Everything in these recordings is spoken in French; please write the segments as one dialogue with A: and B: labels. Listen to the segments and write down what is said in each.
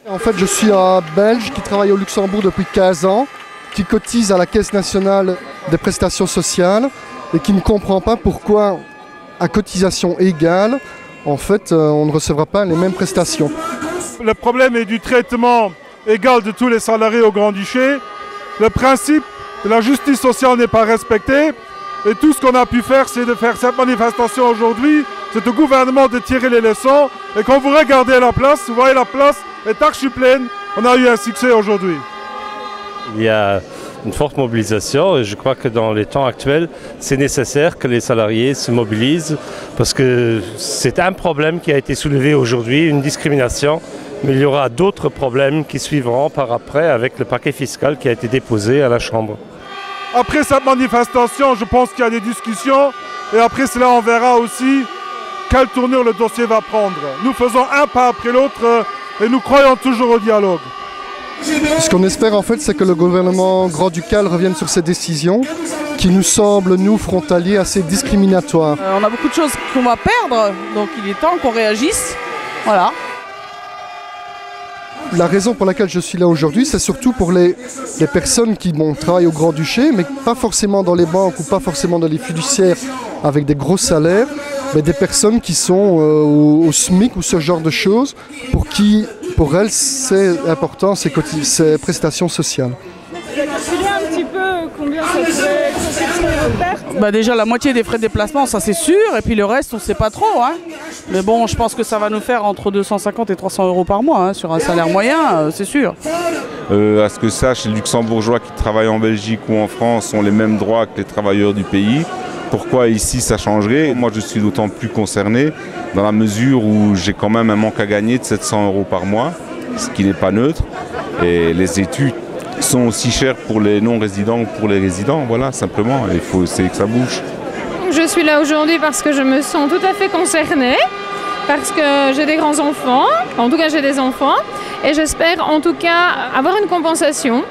A: En fait, je suis un Belge qui travaille au Luxembourg depuis 15 ans, qui cotise à la Caisse nationale des prestations sociales et qui ne comprend pas pourquoi, à cotisation égale, en fait, on ne recevra pas les mêmes prestations.
B: Le problème est du traitement égal de tous les salariés au Grand-Duché. Le principe de la justice sociale n'est pas respecté. Et tout ce qu'on a pu faire, c'est de faire cette manifestation aujourd'hui. C'est au gouvernement de tirer les leçons. Et quand vous regardez la place, vous voyez la place est archi pleine. On a eu un succès aujourd'hui.
C: Il y a une forte mobilisation et je crois que dans les temps actuels, c'est nécessaire que les salariés se mobilisent parce que c'est un problème qui a été soulevé aujourd'hui, une discrimination, mais il y aura d'autres problèmes qui suivront par après avec le paquet fiscal qui a été déposé à la Chambre.
B: Après cette manifestation, je pense qu'il y a des discussions et après cela, on verra aussi quelle tournure le dossier va prendre. Nous faisons un pas après l'autre et nous croyons toujours au dialogue.
A: Ce qu'on espère en fait, c'est que le gouvernement grand-ducal revienne sur ces décisions qui nous semblent, nous, frontaliers, assez discriminatoires.
D: On a beaucoup de choses qu'on va perdre, donc il est temps qu'on réagisse. Voilà.
A: La raison pour laquelle je suis là aujourd'hui, c'est surtout pour les personnes qui travaillent au Grand-Duché, mais pas forcément dans les banques ou pas forcément dans les fiduciaires avec des gros salaires, mais des personnes qui sont au SMIC ou ce genre de choses, pour elles, c'est important ces prestations sociales.
E: Calculer un petit peu combien ça pourrait constituer de pertes.
D: Déjà la moitié des frais de déplacement, ça c'est sûr, et puis le reste on ne sait pas trop. Hein. Mais bon, je pense que ça va nous faire entre 250 et 300 euros par mois, hein, sur un salaire moyen, c'est sûr.
F: À ce que sache, les luxembourgeois qui travaillent en Belgique ou en France ont les mêmes droits que les travailleurs du pays. Pourquoi ici ça changerait? Moi je suis d'autant plus concerné dans la mesure où j'ai quand même un manque à gagner de 700 euros par mois, ce qui n'est pas neutre. Et les études sont aussi chères pour les non-résidents que pour les résidents. Voilà, simplement, il faut essayer que ça bouge.
G: Je suis là aujourd'hui parce que je me sens tout à fait concernée, parce que j'ai des grands-enfants, en tout cas j'ai des enfants, et j'espère en tout cas avoir une compensation.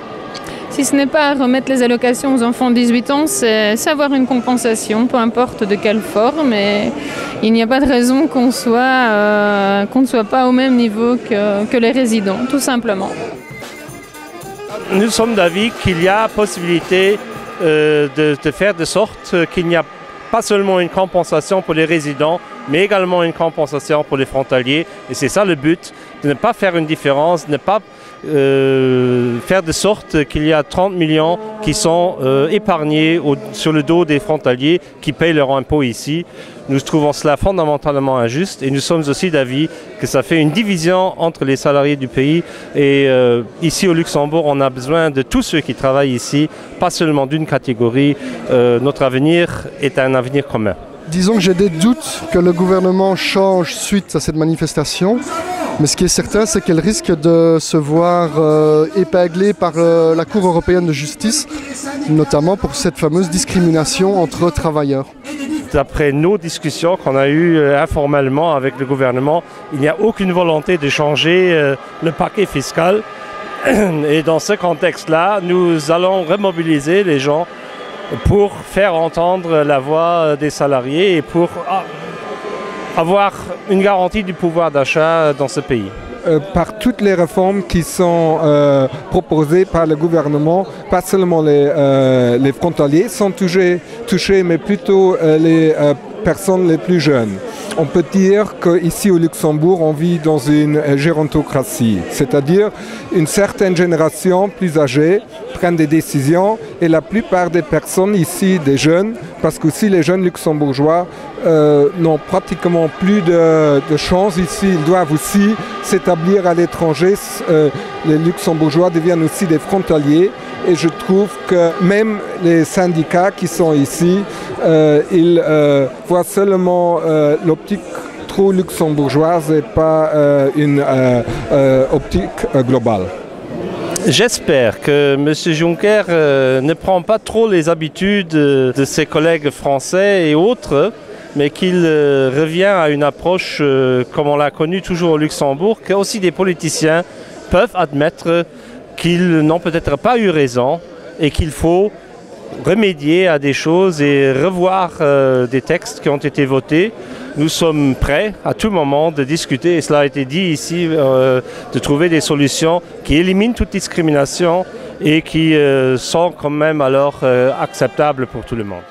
G: Si ce n'est pas remettre les allocations aux enfants de 18 ans, c'est avoir une compensation, peu importe de quelle forme. Mais il n'y a pas de raison qu'on ne soit pas au même niveau que les résidents, tout simplement.
C: Nous sommes d'avis qu'il y a possibilité de faire de sorte qu'il n'y a pas seulement une compensation pour les résidents, mais également une compensation pour les frontaliers. Et c'est ça le but, de ne pas faire une différence, de ne pas faire de sorte qu'il y a 30 millions qui sont épargnés sur le dos des frontaliers qui payent leurs impôts ici. Nous trouvons cela fondamentalement injuste et nous sommes aussi d'avis que ça fait une division entre les salariés du pays. Et ici au Luxembourg, on a besoin de tous ceux qui travaillent ici, pas seulement d'une catégorie. Notre avenir est un avenir commun.
A: Disons que j'ai des doutes que le gouvernement change suite à cette manifestation. Mais ce qui est certain, c'est qu'elle risque de se voir épinglée par la Cour européenne de justice, notamment pour cette fameuse discrimination entre travailleurs.
C: D'après nos discussions qu'on a eues informellement avec le gouvernement, il n'y a aucune volonté de changer le paquet fiscal. Et dans ce contexte-là, nous allons remobiliser les gens pour faire entendre la voix des salariés et pour avoir une garantie du pouvoir d'achat dans ce pays.
H: Par toutes les réformes qui sont proposées par le gouvernement, pas seulement les frontaliers sont touchés, mais plutôt les personnes les plus jeunes. On peut dire qu'ici au Luxembourg, on vit dans une gérontocratie, c'est-à-dire une certaine génération plus âgée prennent des décisions et la plupart des personnes ici, des jeunes, parce qu'aussi les jeunes luxembourgeois n'ont pratiquement plus de chance ici, ils doivent aussi s'établir à l'étranger. Les luxembourgeois deviennent aussi des frontaliers et je trouve que même les syndicats qui sont ici, ils voient seulement l'optique trop luxembourgeoise et pas une optique globale.
C: J'espère que M. Juncker ne prend pas trop les habitudes de ses collègues français et autres, mais qu'il revient à une approche comme on l'a connue toujours au Luxembourg, que aussi des politiciens peuvent admettre qu'ils n'ont peut-être pas eu raison et qu'il faut remédier à des choses et revoir des textes qui ont été votés. Nous sommes prêts à tout moment de discuter, et cela a été dit ici, de trouver des solutions qui éliminent toute discrimination et qui sont quand même alors acceptables pour tout le monde.